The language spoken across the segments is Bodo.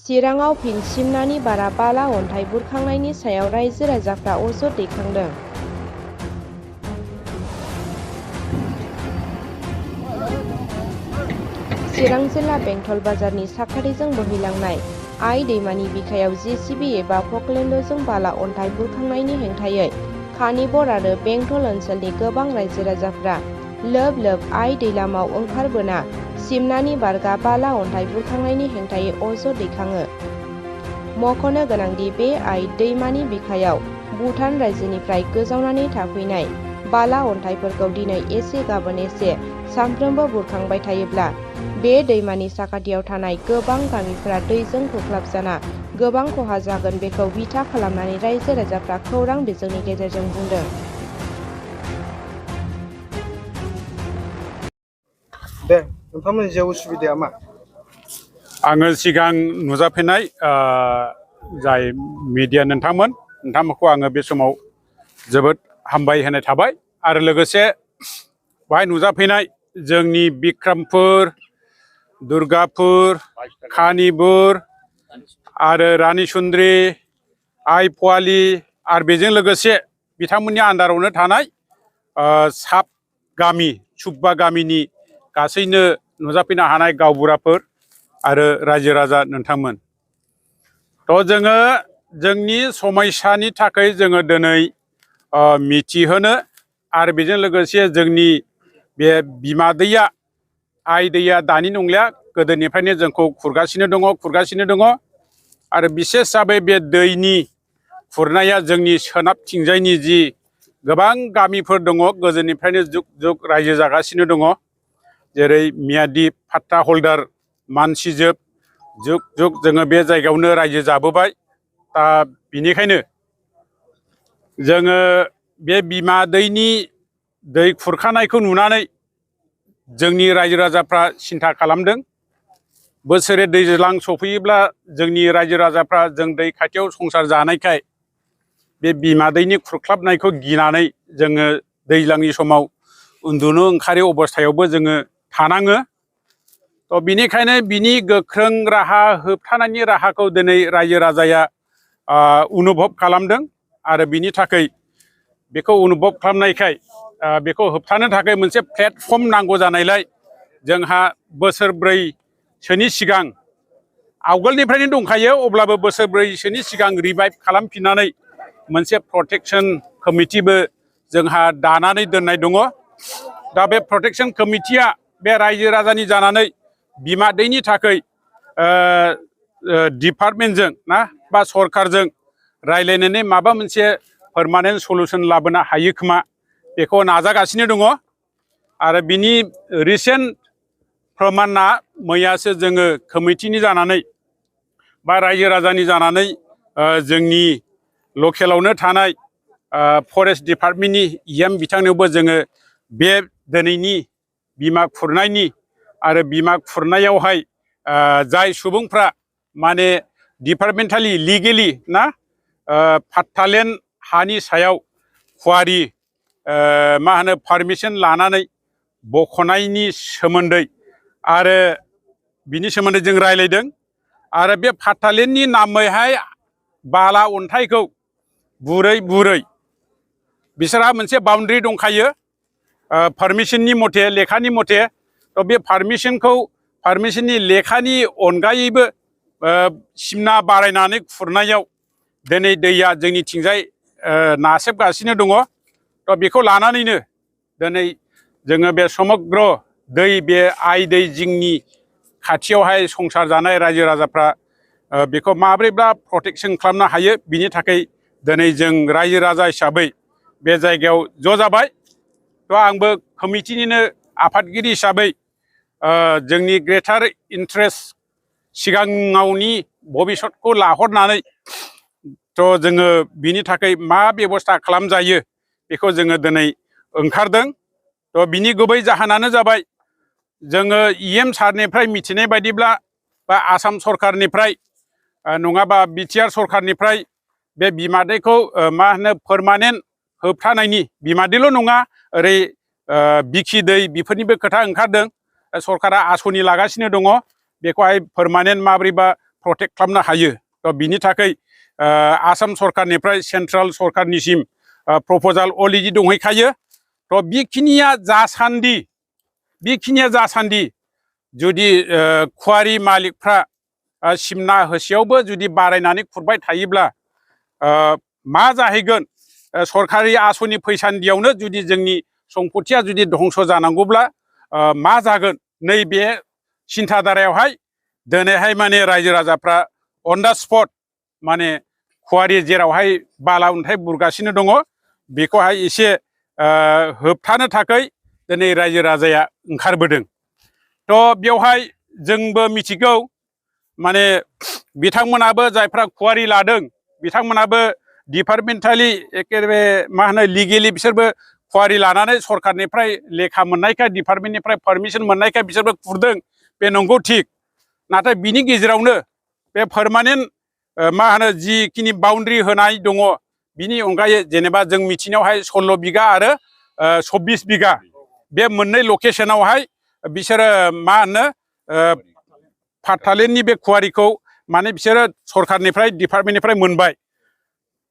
चिराङाव फिन सिमनानि बारा बाला अन्थाइ बुरखांनायनि सायाव रायजो राजाफ्रा अजद दैखांदों। चिरां जिल्ला बेंटल बाजारनि साखाथिजों बोहैलांनाय आइ दैमानि बिखायाव जेसिबि एबा फकलेन्डजों बाला अन्थाइ बुरखांनायनि हेंथायै खानिबर आरो बेंटल ओनसोलनि गोबां रायजो राजाफ्रा लोब लोब आइ दैलामाव ओंखारबोना सिमनानि बारगा बाला अन्थाइ बुरखांनायनि हेंथायै अजद दैखाङो। मख'नो गोनांदि बे आइ दैमानि बिखायाव भुटान रायजोनिफ्राय गोजावनानै थाफैनाय बाला अन्थाइफोरखौ दिनै एसे गाबोन एसे सानफ्रोमबो बुरखांबाय थायोब्ला बे दैमानि साखाथियाव थानाय गोबां गामिफोरा दैजों खुरख्लाबजाना गोबां खहा जागोन बेखौ बिथा खालामनानै रायजो राजाफ्रा खौरां बिजोंनि गेजेरजों बुंदों। दे नोंथांमोननि जे उसुबिदाया मा? आङो सिगां नुजाफैनाय जाय मिडिया नोंथांमोनखौ आङो बे समाव जोबोद हामबाय होनाय थाबाय आरो लोगोसे बाहाय नुजाफैनाय जोंनि बिक्रमपुर, दुर्गापुर, खानिपुर आरो रानिसुन्द्रि, आइ पवाली आरो बेजों लोगोसे बिथांमोननि आन्दारावनो थानाय साब गामि सुब्बा गामिनि गासैनो नुजाफैनो हानाय गावबुराफोर आरो रायजो राजा नोंथांमोन। थ' जोङो जोंनि समयसानि थाखाय जोङो दिनै मिथिहोनो आरो बेजों लोगोसे जोंनि बे बिमा दैया आइ दैया दानि नंलिया गोदोनिफ्रायनो जोंखौ खुरगासिनो दङ आरो बिसेस हिसाबै बे दैनि खुरनाया जोंनि सोनाबथिंजायनि जि गोबां गामिफोर दङ गोदोनिफ्रायनो जुग जुग रायजो जागासिनो दङ। जेरै मियादिप, फात्ता हल्दार, मानसिजोब जुग जुग जोङो बे जायगायावनो रायजो जाबोबाय। दा बिनिखायनो जोङो बे बिमा दैनि दै खुरखानायखौ नुनानै जोंनि रायजो राजाफ्रा सिन्था खालामदों। बोसोरे दैज्लां सफैयोब्ला जोंनि रायजो राजाफ्रा जों दै खाथियाव संसार जानायखाय बे बिमा दैनि खुरख्लाबनायखौ गिनानै जोङो दैज्लांनि समाव उन्दुनो ओंखारै अबस्थायावबो जोङो थानाङो। थ' बिनिखायनो बिनि गोख्रों राहा होबथानायनि राहाखौ दिनै रायजो राजाया अनुभब खालामदों आरो बिनि थाखाय बेखौ अनुभब खालामनायखाय बेखौ होबथानो थाखाय मोनसे प्लेटफर्म नांगौ जानायलाय जोंहा बोसोरब्रैसोनि सिगां आवगोलनिफ्रायनो दंखायो अब्लाबो बोसोरब्रैसोनि सिगां रिभाइभ खालामफिननानै मोनसे प्रटेक्शन कमिटिबो जोंहा दानानै दोननाय दङ। दा बे प्रटेक्शन कमिटिया बे रायजो राजानि जानानै बिमा दैनि थाखाय डिपार्टमेन्टजों ना बा सरकारजों रायलायनानै माबा मोनसे पारमानेन्ट सलुसन लाबोनो हायो खोमा बेखौ नाजागासिनो दङ। आरो बिनि रिसेन्ट प्रमाना मैयासो जोङो कमिटिनि जानानै बा रायजो राजानि जानानै जोंनि लकेलावनो थानाय फरेस्ट डिपार्टमेन्टनि EM बिथांनोबो जोङो बे दिनैनि बिमा खुरनायनि आरो बिमा खुरनायावहाय जाय सुबुंफ्रा माने डिपार्टमेन्टालि लिगेलि ना फाट्टालेन्ड हानि सायाव खुवारि मा होनो पारमिसन लानानै बख'नायनि सोमोन्दै आरो बिनि सोमोन्दै जों रायलायदों आरो बे फाट्टालेन्डनि नामैहाय बाला अन्थाइखौ बुरै बिसोरहा मोनसे बाउन्ड्रि दंखायो पारमिशननि मथे लेखानि मथे। थ' बे पारमिशननि लेखानि अनगायैबो सिमना बारायनानै खुरनायाव दिनै दैया जोंनिथिंजाय नासेबगासिनो दङ। थ' बेखौ लानानैनो दिनै जोङो बे समग्र दै बे आइ दै जिंनि खाथियावहाय संसार जानाय रायजो राजाफ्रा बेखौ माब्रैब्ला प्रटेक्शन खालामनो हायो बिनि थाखाय दिनै जों रायजो राजा हिसाबै बे जायगायाव ज' जाबाय। थ' आंबो कमिटिनिनो आफादगिरि हिसाबै जोंनि ग्रेटार इन्ट्रेस्ट सिगाङावनि भबिसतखौ लाहरनानै थ' जोङो बिनि थाखाय मा बेबस्था खालामजायो बेखौ जोङो दिनै ओंखारदों। थ' बिनि गुबै जाहोनानो जाबाय जोङो EM सारनिफ्राय मिथिनाय बायदिब्ला बा आसाम सरकारनिफ्राय नङाबा BTR सरकारनिफ्राय बे बिमा दैखौ मा होनो पारमानेन्ट होबथानायनि बिमा दैल' नङा ओरै बिखि दै बेफोरनिबो खोथा ओंखारदों। सरकारा आसनि लागासिनो दङ बेखौहाय पारमानेन्ट माब्रैबा प्रटेक्ट खालामनो हायो थ' बिनि थाखाय आसाम सरकारनिफ्राय सेन्ट्रेल सरकारनिसिम प्रप'जाल अलरेडि दंहैखायो थ' बेखिनिया जासान्दि जुदि खुवारि मालिकफ्रा सिमना होसेयावबो जुदि बारायनानै खुरबाय थायोब्ला मा जाहैगोन सरकारि आसनि फैसान्दियावनो जुदि जोंनि सम्पथिया जुदि धंस जानांगौब्ला मा जागोन नैबे सिन्थाधारायावहाय दिनैहाय माने रायजो राजाफ्रा अन दा स्पट माने खुवारि जेरावहाय बाला अन्थाइ बुरगासिनो दङ बेखौहाय एसे होबथानो थाखाय दिनै रायजो राजाया ओंखारबोदों थ' बेवहाय जोंबो मिथिगौ माने बिथांमोनाबो जायफ्रा खुवारि लादों बिथांमोनाबो डिपार्टमेन्टालि एकेबारे मा होनो लिगेलि बिसोरबो खुवारि लानानै सरकारनिफ्राय लेखा मोननायखाय डिपार्टमेन्टनिफ्राय पारमिसन मोननायखाय बिसोरबो खुरदों बे नंगौ थिग नाथाय बिनि गेजेरावनो बे पार्मानेन्ट मा होनो जिखिनि बाउन्ड्रि होनाय दङ बिनि अनगायै जेनेबा जों मिथिनायावहाय 16 बिगा आरो 24 बिगा बे मोननै लकेसनावहाय बिसोरो मा होनो फाथालेन्डनि बे खुवारिखौ माने बिसोरो सरकारनिफ्राय डिपार्टमेन्टनिफ्राय मोनबाय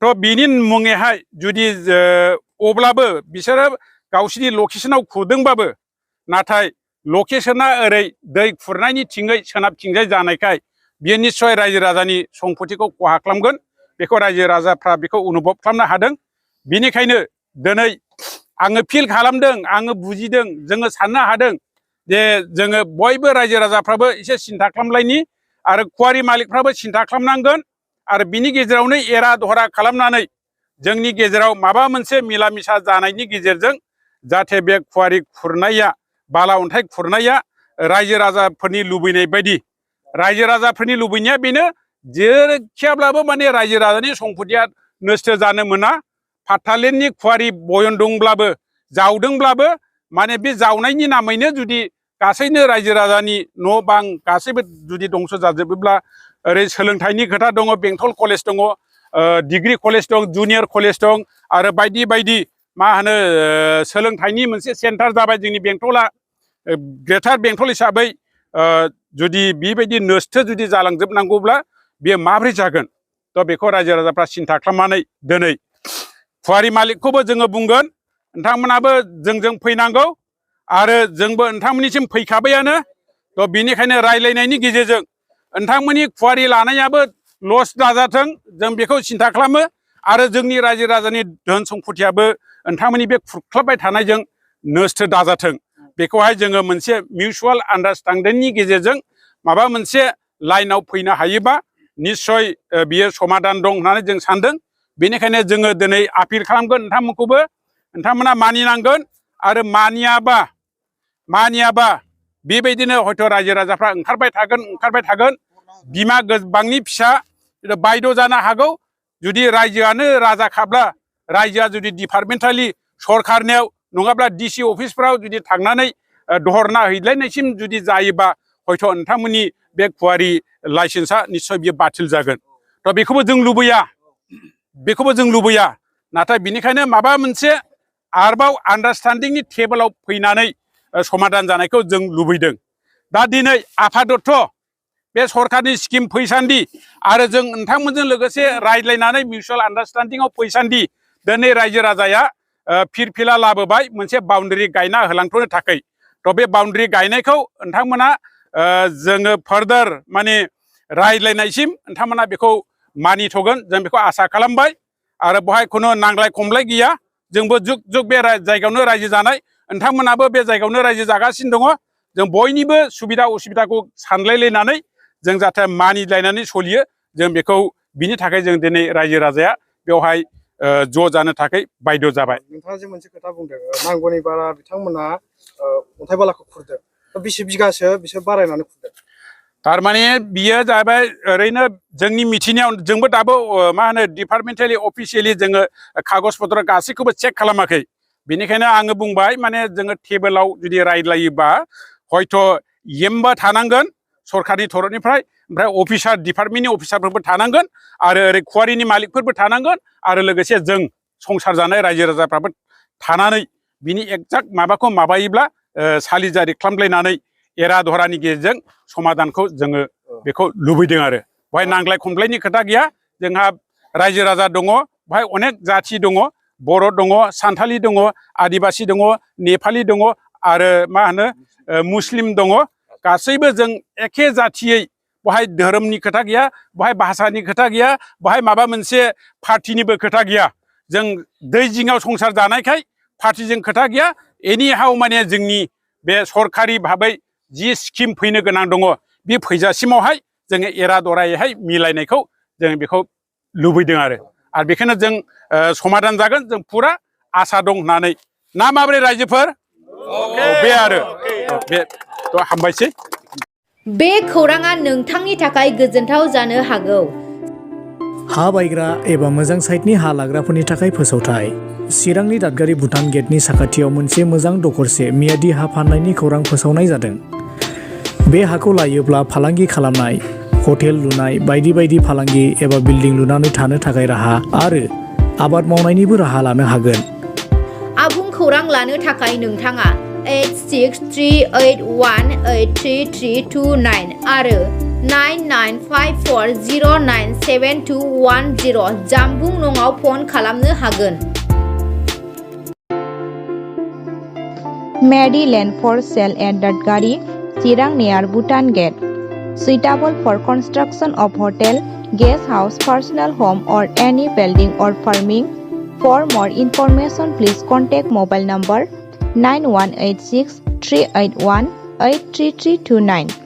थ' बिनि मुङैहाय जुदि अब्लाबो बिसोरो गावसिनि लकेसनाव खुरदोंबाबो नाथाय लकेसना ओरै दै खुरनायनि थिङै सोनाबथिंजाय जानायखाय बियो निस्सय रायजो राजानि सम्पथिखौ खहा खालामगोन बेखौ रायजो राजाफ्रा बेखौ अनुभब खालामनो हादों बिनिखायनो दिनै आङो फिल खालामदों आङो बुजिदों जोङो साननो हादों जे जोङो बयबो रायजो राजाफ्राबो एसे सिन्था खालामलायनि आरो खुवारि मालिकफ्राबो सिन्था खालामनांगोन आरो बिनि गेजेरावनो एरा दहरा खालामनानै जोंनि गेजेराव माबा मोनसे मिला मिसा जानायनि गेजेरजों जाहाथे बे खुवारि खुरनाया बाला अन्थाइ खुरनाया रायजो राजाफोरनि लुबैनाय बायदि रायजो राजाफोरनि लुबैनाया बेनो जेरैखियाब्लाबो माने रायजो राजानि सम्पथिया नस्थ' जानो मोना फाथालेन्डनि खुवारि बयन दंब्लाबो जावदोंब्लाबो माने बे जावनायनि नामैनो जुदि गासैनो रायजो राजानि न' बां गासैबो जुदि दंस जाजोबोब्ला ओरै सोलोंथाइनि खोथा दङ बेंटल कलेज दङ डिग्री कलेज दं जुनियर कलेज दं आरो बायदि बायदि मा होनो सोलोंथाइनि मोनसे सेन्टार जाबाय जोंनि बेंटला ग्रेटार बेंटल हिसाबै जुदि बेबायदि नस्थ' जुदि जालांजोबनांगौब्ला बेयो माबोरै जागोन थ' बेखौ रायजो राजाफ्रा सिन्था खालामनानै दिनै खुवारि मालिकखौबो जोङो बुंगोन नोंथांमोनाबो जोंजों फैनांगौ आरो जोंबो नोंथांमोननिसिम फैखाबायानो थ' बिनिखायनो रायलायनायनि गेजेरजों नोंथांमोननि खुवारि लानायाबो लस दाजाथों जों बेखौ सिन्था खालामो आरो जोंनि रायजो राजानि धोन सम्पथियाबो नोंथांमोननि बे खुरख्लाबबाय थानायजों नस्थ' दाजाथों बेखौहाय जोङो मोनसे मिउचुवेल आन्डारस्टेन्डिंनि गेजेरजों माबा मोनसे लाइनाव फैनो हायोबा निस्सय बियो समाधान दं होननानै जों सानदों बेनिखायनो जोङो दिनै आपिल खालामगोन नोंथांमोनखौबो नोंथांमोना मानिनांगोन आरो मानियाबा बेबायदिनो हयथ' रायजो राजाफ्रा ओंखारबाय थागोन बिमा गोबांनि फिसा बायद' जानो हागौ जुदि रायजोआनो राजाखाब्ला रायजोआ जुदि डिपार्टमेन्टालि सरकारनियाव नङाब्ला डिसि अफिसफ्राव जुदि थांनानै दहरना हैलायनायसिम जुदि जायोबा हयथ' नोंथांमोननि बे खुवारि लाइसेन्सआ निस्सय बियो बातिल जागोन थ' बेखौबो जों लुबैया नाथाय बिनिखायनो माबा मोनसे आरोबाव आन्डारस्टेन्डिंनि टेबोलाव फैनानै समाधान जानायखौ जों लुबैदों दा दिनै आफादत्त बे सरकारनि स्किम फैसान्दि आरो जों नोंथांमोनजों लोगोसे रायज्लायनानै मिउचुवेल आन्डारस्टेन्डिंआव फैसान्दि दिनै रायजो राजाया फिरफिला लाबोबाय मोनसे बाउन्डारि गायना होलांथ'नो थाखाय थ' बे बाउन्डारि गायनायखौ नोंथांमोना जोङो फार्दार माने रायज्लायनायसिम नोंथांमोना बेखौ मानिथ'गोन जों बेखौ आसा खालामबाय आरो बेवहाय खुनु नांलाय खमलाय गैया जोंबो जुग जुग बे जायगायावनो रायजो जानाय नोंथांमोनाबो बे जायगायावनो रायजो जागासिनो दङ जों बयनिबो सुबिदा उसुबिदाखौ सानलायलायनानै जों जाहाथे मानिलायनानै सोलियो जों बेखौ बिनि थाखाय जों दिनै रायजो राजाया बेवहाय ज' जानो थाखाय बायद' जाबाय नोंथाङा जे मोनसे खोथा बुंदों नांगौनि बारा बिथांमोना अन्थाइ बालाखौ खुरदों बेसे बिगासो बिसोर बारायनानै खुरदों थारमाने बियो जाबाय ओरैनो जोंनि मिथिनायाव जोंबो दाबो मा होनो डिपार्टमेन्टेलि अफिसियेलि जोङो कागज पत्र गासैखौबो चेक खालामाखै बेनिखायनो आङो बुंबाय माने जोङो टेबोलाव जुदि रायज्लायोबा हयथ' एमबा थानांगोन सरकारनि थरफनिफ्राय ओमफ्राय अफिसार डिपार्टमेन्टनि अफिसारफोरबो थानांगोन आरो ओरै खुवारिनि मालिकफोरबो थानांगोन आरो लोगोसे जों संसार जानाय रायजो राजाफ्राबो थानानै बिनि एक्जाक्ट माबाखौ माबायोब्ला सालिजारि खालामलायनानै एरा दहरानि गेजेरजों समाधानखौ जोङो बेखौ लुबैदों आरो बेवहाय नांलाय खमलायनि खोथा गैया जोंहा रायजो राजा दङ बेवहाय अनेक जाथि दङ बर' दङ सान्थालि दङ आदिबासि दङ नेपालि दङ आरो मा होनो मुस्लिम दङ गासैबो जों एखे जाथियै बेवहाय धोरोमनि खोथा गैया बेवहाय भाषानि खोथा गैया बेवहाय माबा मोनसे पार्टिनिबो खोथा गैया जों दै जिङाव संसार जानायखाय पार्टिजों खोथा गैया एनि हाउ माने जोंनि बे सरकारि भाबै जि स्किम फैनो गोनां दङ बे फैजासिमावहाय जोङो एरा दरायैहाय मिलायनायखौ जों बेखौ लुबैदों आरो बेखौनो जों समाधान जागोन जों फुरा आसा दं होननानै ना माबोरै रायजोफोर बे आरो बे हामबायसै बे खौराङा नोंथांनि थाखाय गोजोनथाव जानो हागौ हा बायग्रा एबा मोजां साइटनि हा लाग्राफोरनि थाखाय फोसावथाय चिरांनि दादगारि भुटान गेटनि साखाथियाव मोनसे मोजां दखरसे मियादि हा फाननायनि खौरां फोसावनाय जादों बे हाखौ लायोब्ला फालांगि खालामनाय हटेल लुनाय बायदि बायदि फालांगि एबा बिल्डिं लुनानै थानो थाखाय राहा आरो आबाद मावनायनिबो राहा लानो हागोन आबुं खौरां लानो थाखाय नोंथाङा 8638183329 आरो 9954097210 जानबुं नङाव फन खालामनो हागोन Medi land for sale at Dadgari, Chirang near Bhutan Gate. Suitable for construction of hotel, guest house, personal home or any building or farming. For more information, please contact mobile number 9186 381 83329.